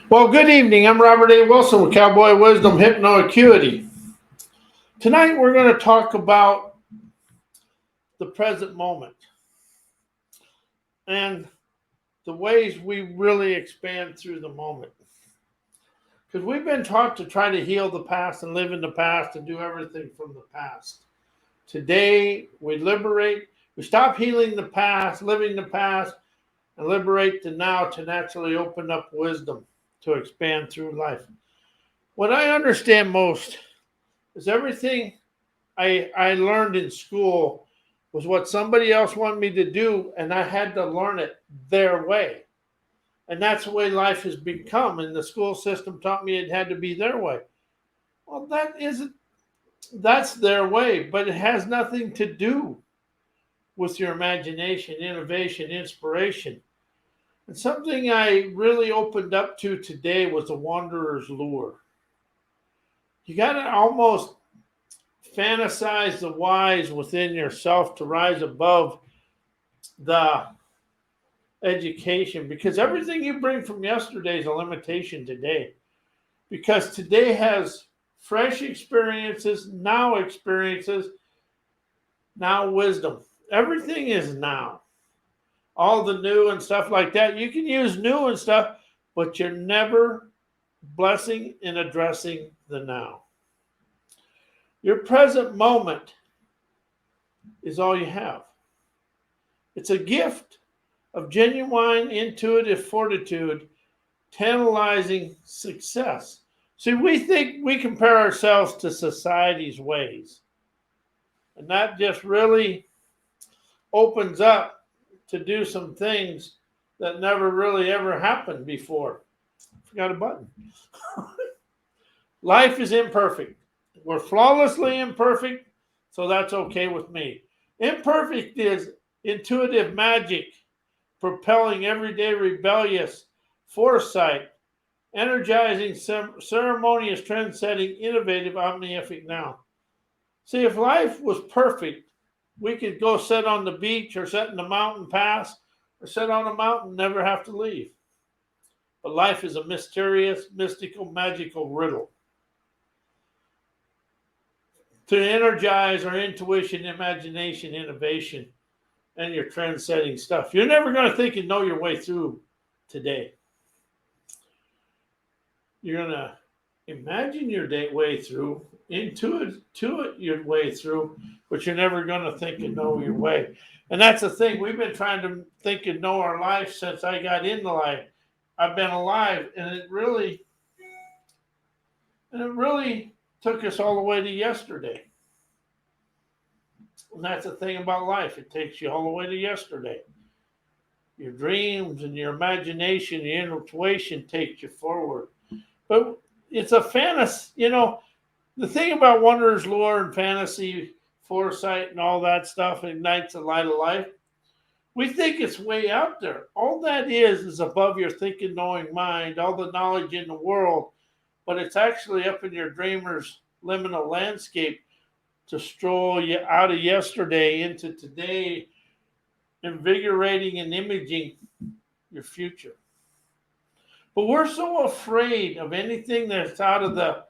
Well, good evening. I'm Robert A. Wilson with Cowboy Wisdom Hypnoacuity. Tonight we're going to talk about the present moment and the ways we really expand through the moment. Because we've been taught to try to heal the past and live in the past and do everything from the past. Today we liberate, we stop healing the past, living the past, and liberate the now to naturally open up wisdom to expand through life. What I understand most is everything I learned in school was what somebody else wanted me to do, and I had to learn it their way. And that's the way life has become. And the school system taught me it had to be their way. Well, that's their way, but it has nothing to do with your imagination, innovation, inspiration. And something I really opened up to today was the wanderer's lure. You got to almost fantasize the wise within yourself to rise above the education, because everything you bring from yesterday is a limitation today, because today has fresh experiences, now wisdom. Everything is now. All the new and stuff like that, you can use new and stuff, but you're never blessing and addressing the now. Your present moment is all you have. It's a gift of genuine intuitive fortitude, tantalizing success. See, we think we compare ourselves to society's ways, and that just really opens up to do some things that never really ever happened before. Forgot a button. Life is imperfect. We're flawlessly imperfect, so that's okay with me. Imperfect is intuitive magic, propelling everyday rebellious foresight, energizing ceremonious, trend-setting, innovative, omnific now. See, if life was perfect, we could go sit on the beach or sit in the mountain pass or sit on a mountain and never have to leave. But life is a mysterious, mystical, magical riddle. To energize our intuition, imagination, innovation, and your trend-setting stuff. You're never going to think and know your way through today. You're going to imagine your way through, intuit your way through, but you're never going to think and know your way. And that's the thing. We've been trying to think and know our life since I got into life. I've been alive, and it really took us all the way to yesterday. And that's the thing about life. It takes you all the way to yesterday. Your dreams and your imagination, your intuition takes you forward. But it's a fantasy, the thing about wanderer's lure and fantasy, foresight, and all that stuff ignites the light of life. We think it's way out there. All that is above your thinking, knowing mind, all the knowledge in the world, but it's actually up in your dreamer's liminal landscape to stroll you out of yesterday into today, invigorating and imaging your future. But we're so afraid of anything that's out of the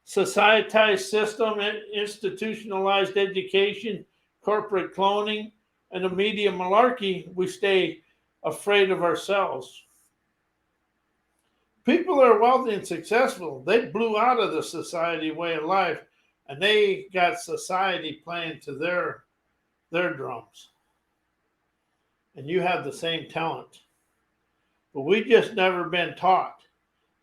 societized system, institutionalized education, corporate cloning, and the media malarkey, we stay afraid of ourselves. People that are wealthy and successful, they blew out of the society way of life, and they got society playing to their drums. And you have the same talent. But we just never been taught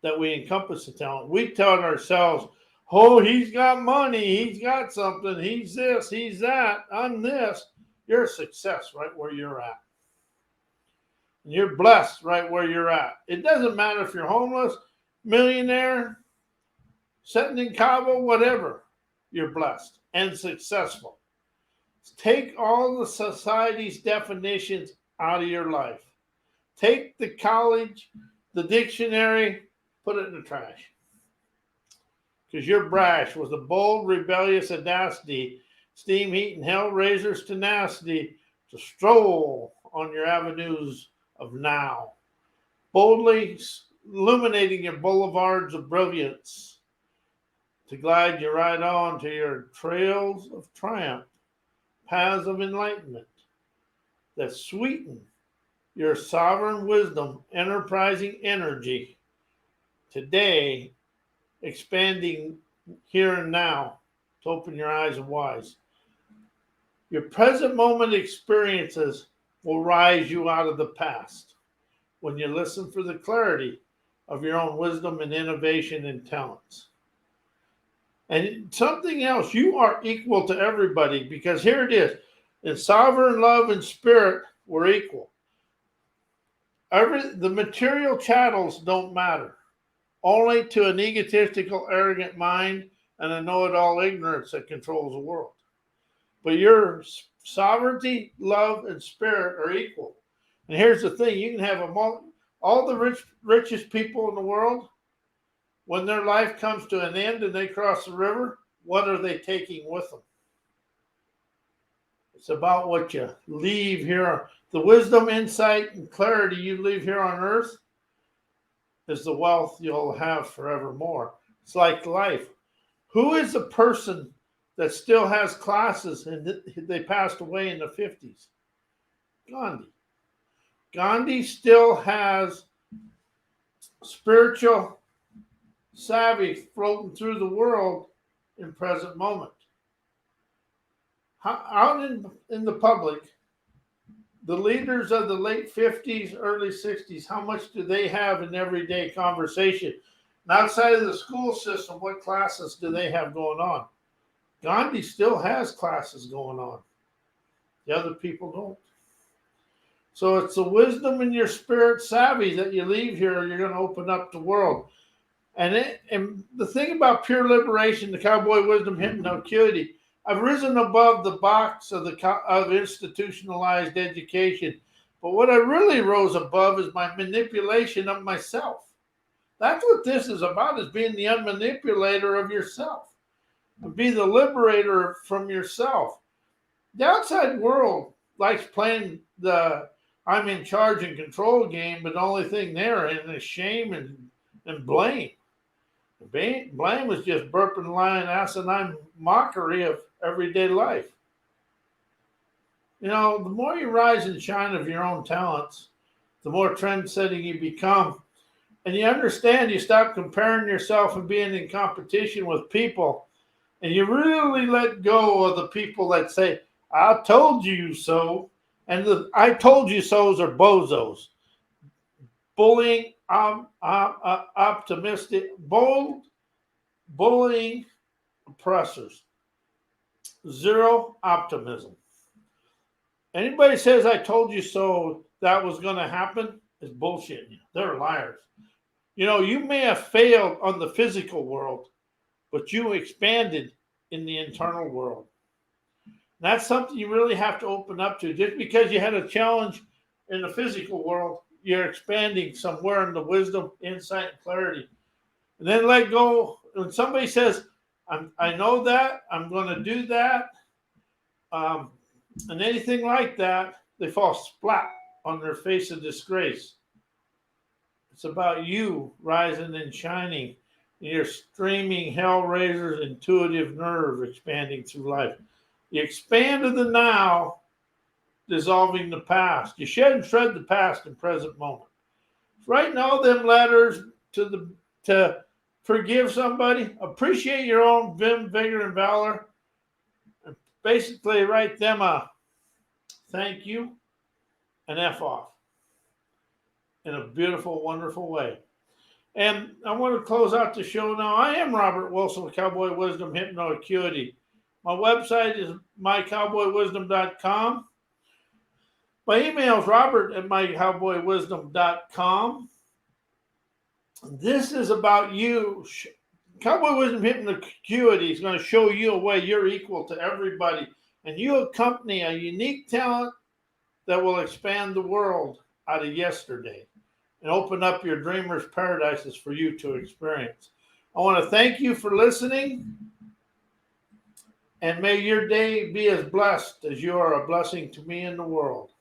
that we encompass the talent. We taught ourselves, oh, he's got money, he's got something, he's this, he's that, I'm this. You're a success right where you're at. And you're blessed right where you're at. It doesn't matter if you're homeless, millionaire, sitting in Cabo, whatever. You're blessed and successful. Take all the society's definitions out of your life. Take the college, the dictionary, put it in the trash. Because your brash was a bold, rebellious audacity, steam heat and hellraiser's tenacity to stroll on your avenues of now. Boldly illuminating your boulevards of brilliance to glide you right on to your trails of triumph, paths of enlightenment that sweeten your sovereign wisdom, enterprising energy today, expanding here and now to open your eyes of wise. Your present moment experiences will rise you out of the past when you listen for the clarity of your own wisdom and innovation and talents. And something else, you are equal to everybody, because here it is. In sovereign love and spirit, we're equal. The material chattels don't matter. Only to an egotistical, arrogant mind and a know-it-all ignorance that controls the world. But your sovereignty, love, and spirit are equal. And here's the thing, you can have all the richest people in the world, when their life comes to an end and they cross the river, what are they taking with them? It's about what you leave here. The wisdom, insight, and clarity you leave here on earth is the wealth you'll have forevermore. It's like life. Who is the person that still has classes and they passed away in the 50s? Gandhi. Gandhi still has spiritual savvy floating through the world in present moment. Out in the public, the leaders of the late 50s, early 60s, how much do they have in everyday conversation? And outside of the school system, what classes do they have going on? Gandhi still has classes going on. The other people don't. So it's the wisdom in your spirit savvy that you leave here, you're going to open up the world. And the thing about pure liberation, the Cowboy Wisdom Hypnoacuity, I've risen above the box of institutionalized education. But what I really rose above is my manipulation of myself. That's what this is about, is being the unmanipulator of yourself. And be the liberator from yourself. The outside world likes playing the I'm in charge and control game, but the only thing they're in is shame and blame. Blame is just burping, lying, asinine mockery of everyday life. You know, the more you rise and shine of your own talents, the more trend-setting you become. And you understand, you stop comparing yourself and being in competition with people. And you really let go of the people that say, I told you so. And the I told you so's are bozos. Bullying, optimistic, bullying oppressors. Zero optimism. Anybody says I told you so that was going to happen is bullshitting you. They're liars. You know, you may have failed on the physical world, but you expanded in the internal world. That's something you really have to open up to. Just because you had a challenge in the physical world, you're expanding somewhere in the wisdom, insight, and clarity. And then let go. When somebody says, I know that, I'm going to do that, and anything like that, they fall splat on their face of disgrace. It's about you rising and shining, and your streaming hellraiser's intuitive nerve expanding through life. You expand to the now, dissolving the past. You shed and shred the past and present moment. Writing all them letters to forgive somebody, appreciate your own vim, vigor, and valor, and basically write them a thank you and F off in a beautiful, wonderful way. And I want to close out the show now. I am Robert Wilson with Cowboy Wisdom Hypnoacuity. My website is mycowboywisdom.com. My email is robert@mycowboywisdom.com. This is about you. Cowboy Wisdom Hypnoacuity is going to show you a way you're equal to everybody. And you accompany a unique talent that will expand the world out of yesterday and open up your dreamers' paradises for you to experience. I want to thank you for listening. And may your day be as blessed as you are a blessing to me and the world.